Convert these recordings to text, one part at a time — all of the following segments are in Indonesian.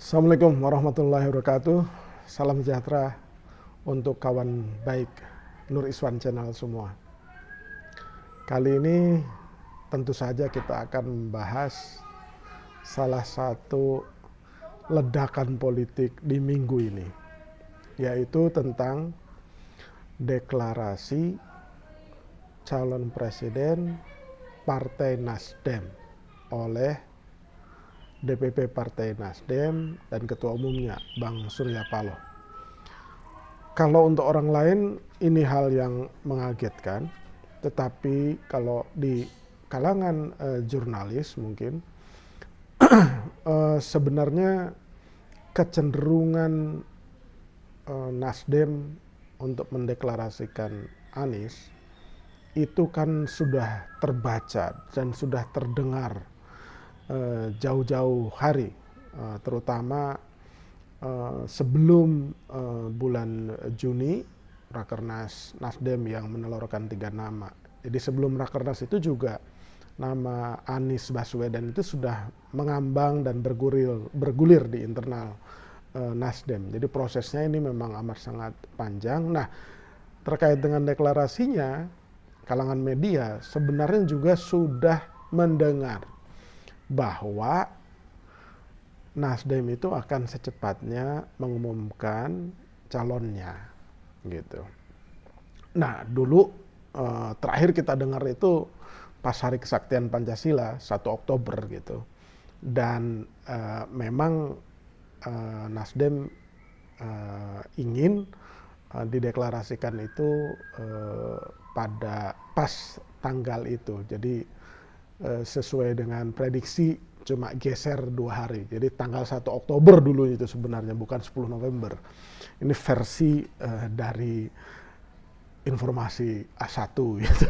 Assalamualaikum warahmatullahi wabarakatuh. Salam sejahtera untuk kawan baik Nur Iswan Channel semua. Kali ini tentu saja kita akan membahas salah satu ledakan politik di minggu ini, yaitu tentang deklarasi calon presiden Partai Nasdem oleh DPP Partai Nasdem dan Ketua Umumnya Bang Surya Paloh. Kalau untuk orang lain ini hal yang mengagetkan, tetapi kalau di kalangan jurnalis mungkin sebenarnya kecenderungan Nasdem untuk mendeklarasikan Anies itu kan sudah terbaca dan sudah terdengar jauh-jauh hari, terutama sebelum bulan Juni Rakernas Nasdem yang menelurkan 3 nama. Jadi sebelum Rakernas itu juga nama Anies Baswedan itu sudah mengambang dan bergulir di internal Nasdem. Jadi prosesnya ini memang amat sangat panjang. Nah, terkait dengan deklarasinya, kalangan media sebenarnya juga sudah mendengar bahwa Nasdem itu akan secepatnya mengumumkan calonnya, gitu. Nah, dulu terakhir kita dengar itu pas Hari Kesaktian Pancasila 1 Oktober gitu, dan memang Nasdem ingin dideklarasikan itu pada pas tanggal itu. Jadi sesuai dengan prediksi cuma geser 2 hari. Jadi tanggal 1 Oktober dulu itu sebenarnya, bukan 10 November. Ini versi dari informasi A1 gitu.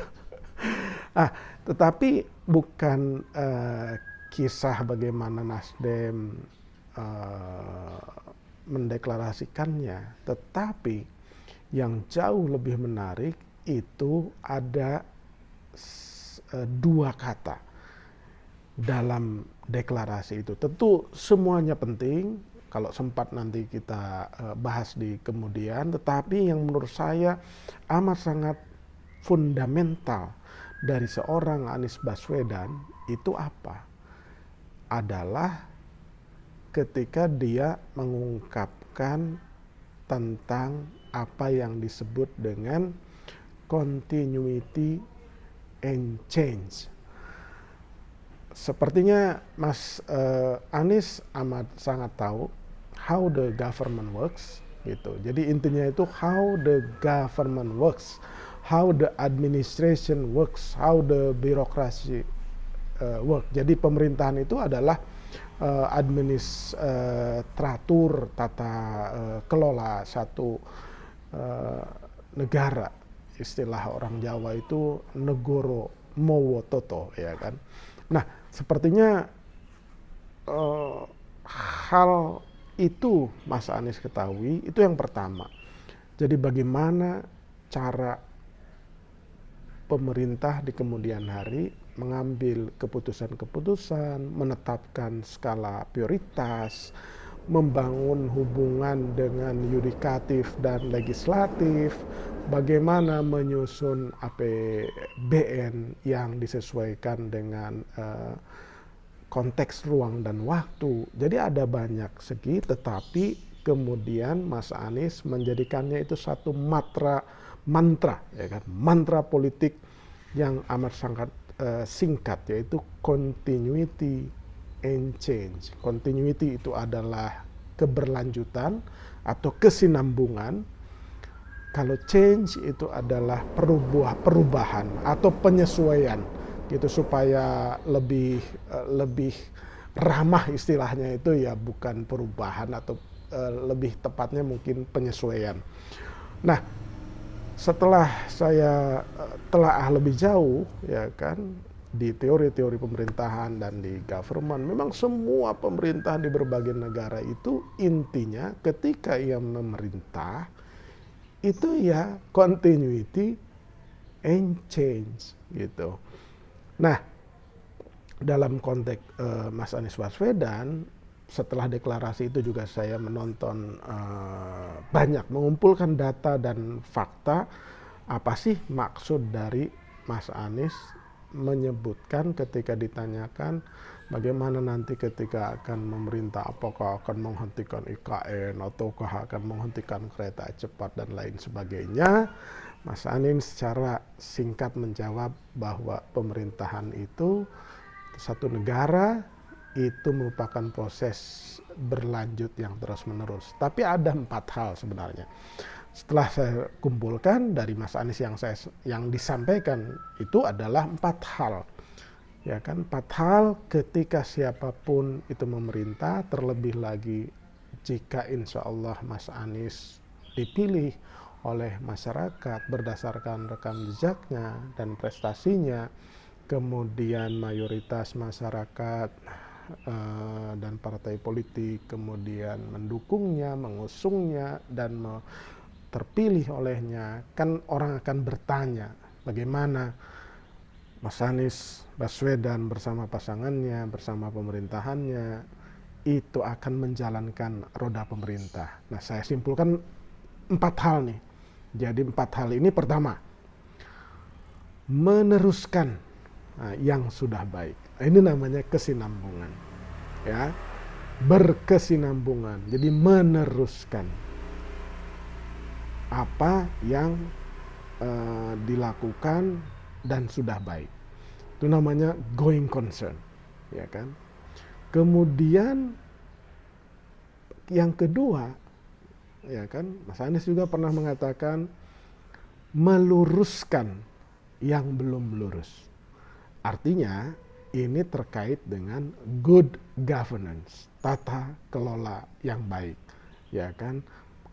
Tetapi bukan kisah bagaimana Nasdem mendeklarasikannya, tetapi yang jauh lebih menarik itu ada 2 kata dalam deklarasi itu. Tentu semuanya penting, kalau sempat nanti kita bahas di kemudian, tetapi yang menurut saya amat sangat fundamental dari seorang Anies Baswedan itu apa? Adalah ketika dia mengungkapkan tentang apa yang disebut dengan continuity and change. Sepertinya Mas Anies amat sangat tahu how the government works gitu. Jadi intinya itu how the government works, how the administration works, how the bureaucracy work. Jadi pemerintahan itu adalah administratur tata kelola satu negara. Istilah orang Jawa itu negoro mowo toto, ya kan. Nah, sepertinya hal itu Mas Anies ketahui, itu yang pertama. Jadi bagaimana cara pemerintah di kemudian hari mengambil keputusan-keputusan, menetapkan skala prioritas, membangun hubungan dengan yudikatif dan legislatif, bagaimana menyusun APBN yang disesuaikan dengan konteks ruang dan waktu. Jadi ada banyak segi, tetapi kemudian Mas Anies menjadikannya itu satu mantra, ya kan? Mantra politik yang amat sangat singkat, yaitu continuity and change. Continuity itu adalah keberlanjutan atau kesinambungan. Kalau change itu adalah perubahan atau penyesuaian gitu, supaya lebih ramah istilahnya itu, ya bukan perubahan, atau lebih tepatnya mungkin penyesuaian. Nah, setelah saya telaah lebih jauh, ya kan, di teori-teori pemerintahan dan di government, memang semua pemerintah di berbagai negara itu intinya ketika ia memerintah itu ya continuity and change gitu. Nah, dalam konteks Mas Anies Baswedan setelah deklarasi itu juga saya menonton banyak, mengumpulkan data dan fakta apa sih maksud dari Mas Anies menyebutkan ketika ditanyakan bagaimana nanti ketika akan memerintah, apakah akan menghentikan IKN ataukah akan menghentikan kereta cepat dan lain sebagainya. Mas Anies secara singkat menjawab bahwa pemerintahan itu satu negara itu merupakan proses berlanjut yang terus-menerus. Tapi ada 4 hal sebenarnya. Setelah saya kumpulkan dari Mas Anies yang disampaikan itu adalah 4 hal. Ya kan, 4 hal ketika siapapun itu memerintah, terlebih lagi jika insya Allah Mas Anies dipilih oleh masyarakat berdasarkan rekam jejaknya dan prestasinya, kemudian mayoritas masyarakat dan partai politik kemudian mendukungnya, mengusungnya, dan terpilih olehnya, kan orang akan bertanya bagaimana Mas Anies Baswedan bersama pasangannya, bersama pemerintahannya itu akan menjalankan roda pemerintah. Nah, saya simpulkan 4 hal nih. Jadi 4 hal ini, pertama, meneruskan yang sudah baik. Ini namanya kesinambungan. Ya. Berkesinambungan. Jadi meneruskan apa yang dilakukan dan sudah baik. Itu namanya going concern, ya kan? Kemudian yang kedua, ya kan, Mas Anies juga pernah mengatakan meluruskan yang belum lurus. Artinya ini terkait dengan good governance, tata kelola yang baik, ya kan?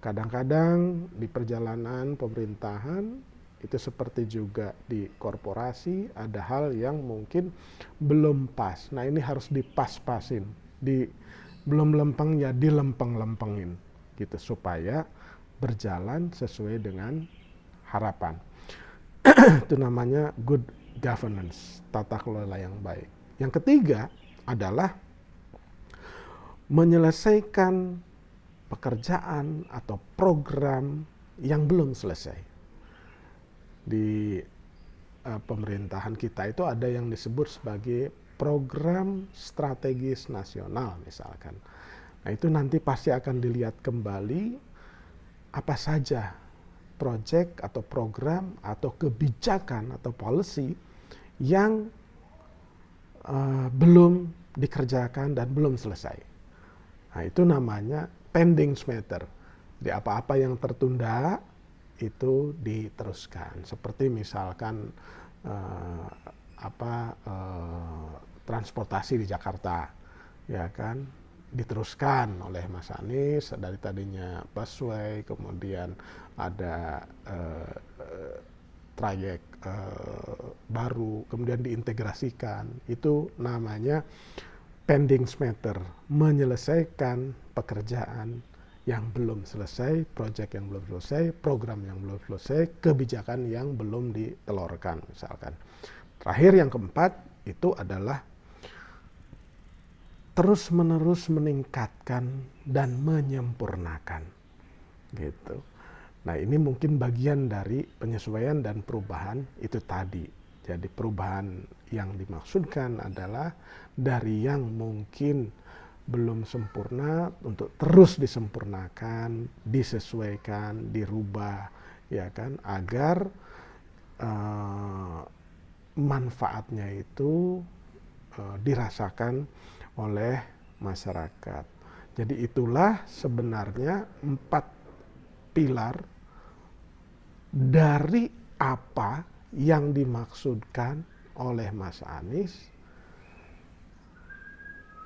Kadang-kadang di perjalanan pemerintahan itu seperti juga di korporasi ada hal yang mungkin belum pas. Nah, ini harus dipas-pasin, belum lempeng ya dilempeng-lempengin gitu supaya berjalan sesuai dengan harapan. Itu namanya good governance, tata kelola yang baik. Yang ketiga adalah menyelesaikan pekerjaan atau program yang belum selesai. Di pemerintahan kita itu ada yang disebut sebagai program strategis nasional misalkan. Nah, itu nanti pasti akan dilihat kembali apa saja proyek atau program atau kebijakan atau policy yang belum dikerjakan dan belum selesai. Nah, itu namanya pending matter. Jadi apa-apa yang tertunda itu diteruskan. Seperti misalkan transportasi di Jakarta, ya kan, diteruskan oleh Mas Anies dari tadinya busway, kemudian ada trayek baru, kemudian diintegrasikan. Itu namanya pending matter, menyelesaikan pekerjaan yang belum selesai, proyek yang belum selesai, program yang belum selesai, kebijakan yang belum ditelurkan misalkan. Terakhir yang keempat itu adalah terus-menerus meningkatkan dan menyempurnakan gitu. Nah, ini mungkin bagian dari penyesuaian dan perubahan itu tadi. Jadi perubahan yang dimaksudkan adalah dari yang mungkin belum sempurna untuk terus disempurnakan, disesuaikan, dirubah, ya kan, agar manfaatnya itu dirasakan oleh masyarakat. Jadi itulah sebenarnya 4 pilar dari apa yang dimaksudkan oleh Mas Anies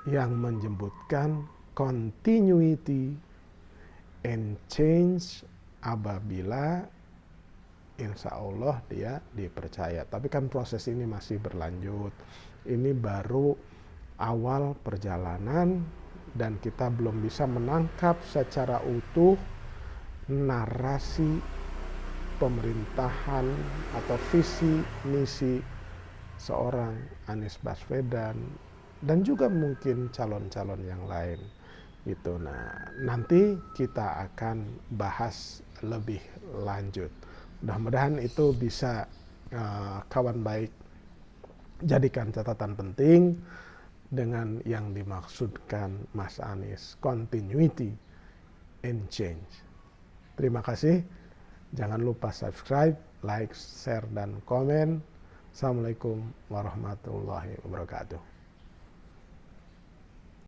yang menyebutkan continuity and change apabila insya Allah dia dipercaya. Tapi kan proses ini masih berlanjut. Ini baru awal perjalanan dan kita belum bisa menangkap secara utuh narasi pemerintahan atau visi misi seorang Anies Baswedan dan juga mungkin calon-calon yang lain. gitu. Nah, nanti kita akan bahas lebih lanjut. Mudah-mudahan itu bisa kawan baik jadikan catatan penting dengan yang dimaksudkan Mas Anies, continuity and change. Terima kasih. Jangan lupa subscribe, like, share, dan komen. Assalamualaikum warahmatullahi wabarakatuh.